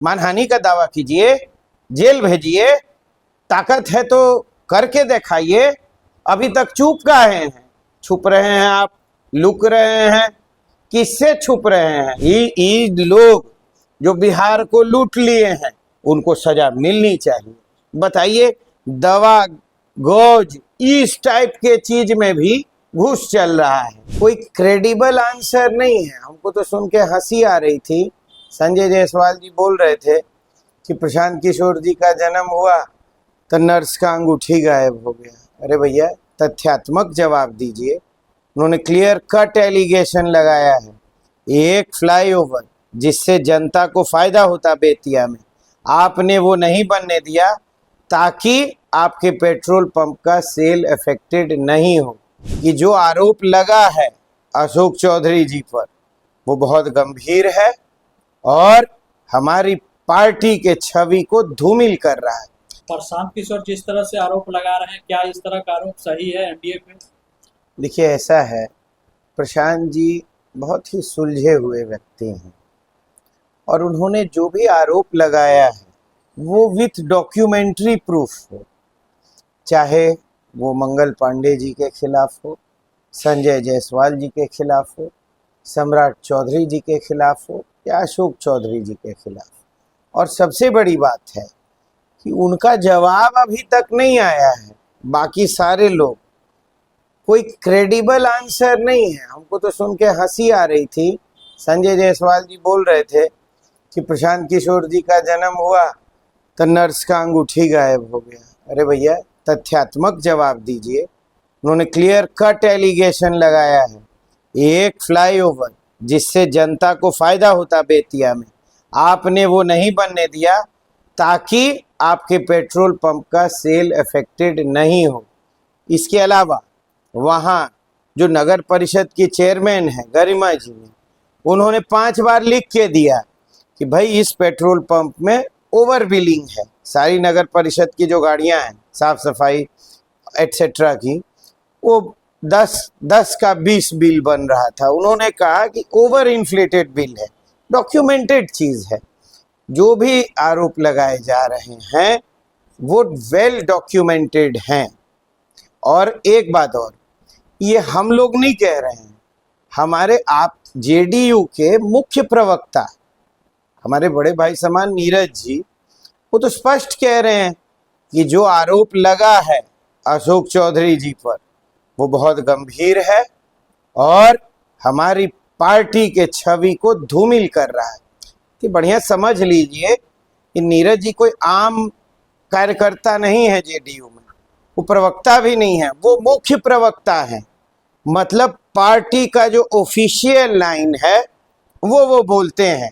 मानहानि का दावा कीजिए, जेल भेजिए, ताकत है तो करके दिखाइए। अभी तक चुप काहे हैं? छुप रहे हैं आप, लुक रहे हैं, किससे छुप रहे हैं? ये लोग जो बिहार को लूट लिए हैं उनको सजा मिलनी चाहिए। बताइए, दवा, गौज, इस टाइप के चीज में भी घुस चल रहा है। कोई क्रेडिबल आंसर नहीं है। हमको तो सुन के हंसी आ रही थी। संजय जायसवाल जी बोल रहे थे कि प्रशांत किशोर जी का जन्म हुआ तो नर्स का अंगूठी गायब हो गया। अरे भैया, तथ्यात्मक जवाब दीजिए। उन्होंने क्लियर कट एलिगेशन लगाया है, एक फ्लाईओवर जिससे जनता को फायदा होता बेतिया में, आपने वो नहीं बनने दिया ताकि आपके पेट्रोल पंप का सेल अफेक्टेड नहीं हो। कि जो आरोप लगा है अशोक चौधरी जी पर वो बहुत गंभीर है और हमारी पार्टी के छवि को धूमिल कर रहा है। प्रशांत किशोर जिस तरह से आरोप लगा रहे हैं, क्या इस तरह का आरोप सही है एनडीए पे? देखिए, ऐसा है, प्रशांत जी बहुत ही सुलझे हुए व्यक्ति हैं और उन्होंने जो भी आरोप लगाया है वो विथ डॉक्यूमेंट्री प्रूफ हो, चाहे वो मंगल पांडे जी के खिलाफ हो, संजय जायसवाल जी के खिलाफ हो, सम्राट चौधरी जी के खिलाफ हो या अशोक चौधरी जी के खिलाफ। और सबसे बड़ी बात है कि उनका जवाब अभी तक नहीं आया है। बाकी सारे लोग, कोई क्रेडिबल आंसर नहीं है। हमको तो सुन के हंसी आ रही थी। संजय जायसवाल जी बोल रहे थे कि प्रशांत किशोर जी का जन्म हुआ तो नर्स का अंगूठी गायब हो गया। अरे भैया, तथ्यात्मक जवाब दीजिए। उन्होंने क्लियर कट एलिगेशन लगाया है, एक फ्लाईओवर जिससे जनता को फायदा होता बेतिया में, आपने वो नहीं बनने दिया ताकि आपके पेट्रोल पंप का सेल अफेक्टेड नहीं हो। इसके अलावा वहाँ जो नगर परिषद की चेयरमैन है गरिमा जी ने, उन्होंने 5 बार लिख के दिया कि भाई इस पेट्रोल पंप में ओवर बिलिंग है। सारी नगर परिषद की जो गाड़ियां हैं साफ सफाई एटसेट्रा की, वो 10 का 20 बिल बन रहा था। उन्होंने कहा कि ओवर इन्फ्लेटेड बिल है, डॉक्यूमेंटेड चीज है। जो भी आरोप लगाए जा रहे हैं वो वेल डॉक्यूमेंटेड हैं। और एक बात और, ये हम लोग नहीं कह रहे हैं, हमारे आप जेडीयू के मुख्य प्रवक्ता हमारे बड़े भाई समान नीरज जी, वो तो स्पष्ट कह रहे हैं कि जो आरोप लगा है अशोक चौधरी जी पर वो बहुत गंभीर है और हमारी पार्टी के छवि को धूमिल कर रहा है। कि बढ़िया समझ लीजिए कि नीरज जी कोई आम कार्यकर्ता नहीं है जेडीयू में, वो प्रवक्ता भी नहीं है, वो मुख्य प्रवक्ता है। मतलब पार्टी का जो ऑफिशियल लाइन है वो बोलते हैं।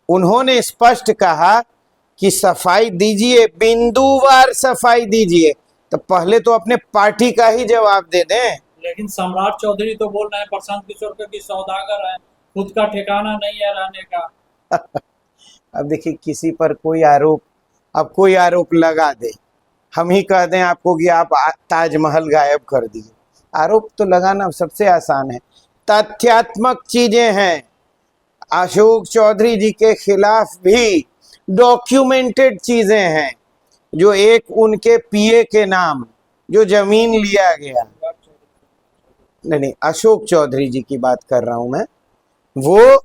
उन्होंने स्पष्ट कहा कि सफाई दीजिए, बिंदुवार सफाई दीजिए। तो पहले तो अपने पार्टी का ही जवाब दे दें। लेकिन सम्राट चौधरी तो बोल रहे हैं प्रशांत किशोर के कि सौदागर है, खुद का ठिकाना नहीं है रहने का। अब देखिए, किसी पर कोई आरोप, अब कोई आरोप लगा दे, हम ही कह दें आपको कि आप ताजमहल गायब कर दिए। आरोप तो लगाना सबसे आसान है, तथ्यात्मक चीजें हैं। अशोक चौधरी जी के खिलाफ भी डॉक्यूमेंटेड चीजें हैं। जो एक उनके पीए के नाम जो जमीन लिया गया, नहीं, अशोक चौधरी जी की बात कर रहा हूं मैं, वो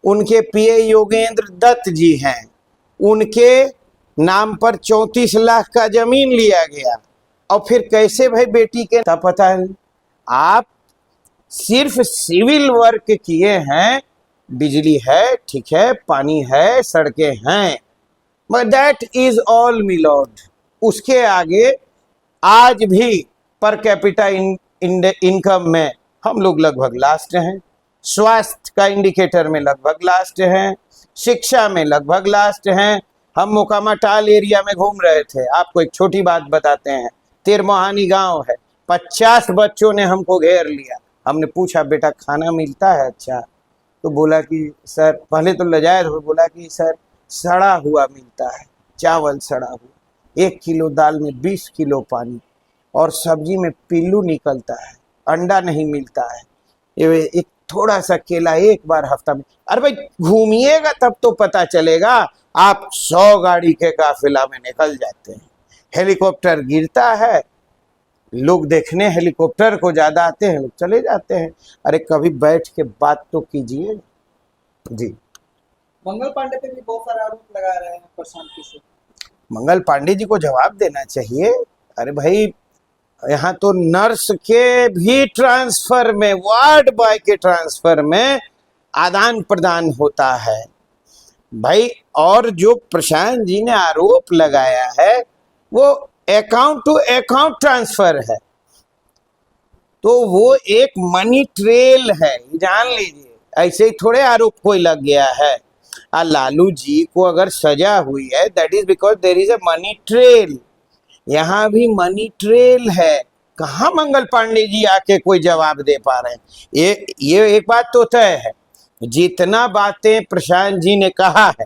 उनके पीए योगेंद्र दत्त जी हैं, उनके नाम पर 34 लाख का जमीन लिया गया। और फिर कैसे भाई बेटी के पता है? आप सिर्फ सिविल वर्क किए हैं, बिजली है, ठीक है, पानी है, सड़कें हैं, but that is all milord. उसके आगे आज भी पर कैपिटा इनकम में हम लोग लगभग लास्ट हैं, स्वास्थ्य का इंडिकेटर में लगभग लास्ट हैं, शिक्षा में लगभग लास्ट हैं। हम मोकामा टाल एरिया में घूम रहे थे, आपको एक छोटी बात बताते हैं। तिरमोहानी गांव है, 50 बच्चों ने हमको घेर लिया। हमने पूछा बेटा खाना मिलता है? अच्छा। तो बोला कि सर, पहले तो लजाए हुए बोला कि सर सड़ा हुआ मिलता है, चावल सड़ा हुआ, 1 किलो दाल में 20 किलो पानी, और सब्जी में पिल्लू निकलता है, अंडा नहीं मिलता है, एक थोड़ा सा केला एक बार हफ्ता में। अरे भाई घूमिएगा तब तो पता चलेगा। आप 100 गाड़ी के काफिला में निकल जाते हैं। हेलीकॉप्टर गिरता है, लोग देखने हेलीकॉप्टर को ज्यादा आते हैं, लोग चले जाते हैं। अरे कभी बैठ के बात तो कीजिए जी। मंगल पांडे पे भी बहुत सारे आरोप लगा रहे हैं प्रशांत किशोर। मंगल पांडे जी को जवाब देना चाहिए। अरे भाई, यहाँ तो नर्स के भी ट्रांसफर में, वार्ड बॉय के ट्रांसफर में आदान प्रदान होता है भाई। और जो प्रशांत जी ने आरोप लगाया है वो अकाउंट टू अकाउंट ट्रांसफर है, तो वो एक मनी ट्रेल है, जान लीजिए। ऐसे ही थोड़े आरोप कोई लग गया है। लालू जी को अगर सजा हुई है, that is because there is a money trail. यहाँ भी मनी ट्रेल है। कहाँ मंगल पांडे जी आके कोई जवाब दे पा रहे हैं? ये एक बात तो तय है, जितना बातें प्रशांत जी ने कहा है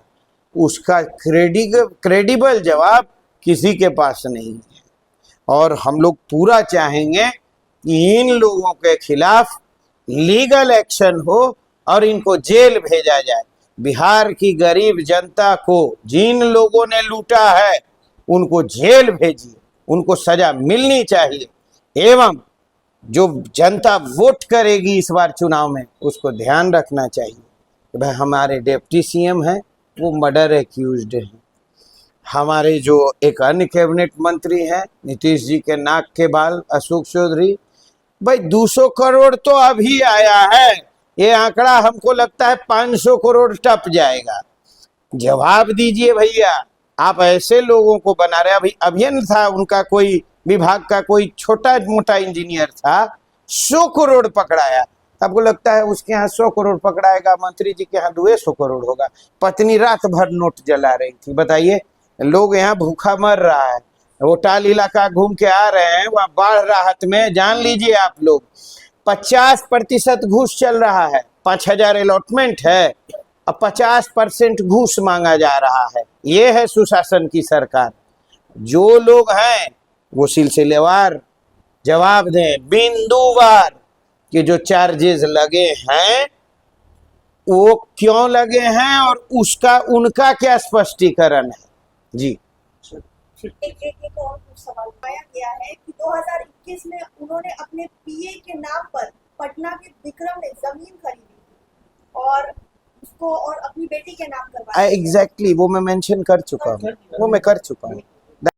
उसका क्रेडिबल जवाब किसी के पास नहीं है। और हम लोग पूरा चाहेंगे कि इन लोगों के खिलाफ लीगल एक्शन हो और इनको जेल भेजा जाए। बिहार की गरीब जनता को जिन लोगों ने लूटा है उनको जेल भेजिए, उनको सजा मिलनी चाहिए। एवं जो जनता वोट करेगी इस बार चुनाव में, उसको ध्यान रखना चाहिए कि भाई हमारे डिप्टी सीएम हैं वो मर्डर एक्यूज्ड हैं। हमारे जो एक अन्य कैबिनेट मंत्री हैं नीतीश जी के नाक के बाल अशोक चौधरी, भाई 200 करोड़ तो अभी आया है, ये आंकड़ा हमको लगता है 500 करोड़ टप जाएगा। जवाब दीजिए भैया, आप ऐसे लोगों को बना रहे। अभी अभियंता था, उनका कोई विभाग का कोई छोटा मोटा इंजीनियर था, 100 करोड़ पकड़ाया। आपको लगता है उसके यहाँ 100 करोड़ पकड़ाएगा, मंत्री जी के यहाँ 200 करोड़ होगा? पत्नी रात भर नोट जला रही थी। बताइए, लोग यहाँ भूखा मर रहा है, होटल इलाका घूम के आ रहे हैं, वहाँ बाढ़ राहत में जान लीजिए आप लोग 50% घूस चल रहा है। 5000 अलॉटमेंट है और 50% घूस मांगा जा रहा है। ये है सुशासन की सरकार। जो लोग हैं वो सिलसिलेवार जवाब दें, बिंदुवार, कि जो चार्जेस लगे हैं वो क्यों लगे हैं और उसका उनका क्या स्पष्टीकरण है जी। एक और सवाल पाया गया है कि 2021 में उन्होंने अपने पीए के नाम पर पटना के विक्रम में जमीन खरीदी थी और उसको और अपनी बेटी के नाम करवाया। एग्जैक्टली वो मैं मेंशन कर चुका हूँ, वो मैं कर चुका हूँ।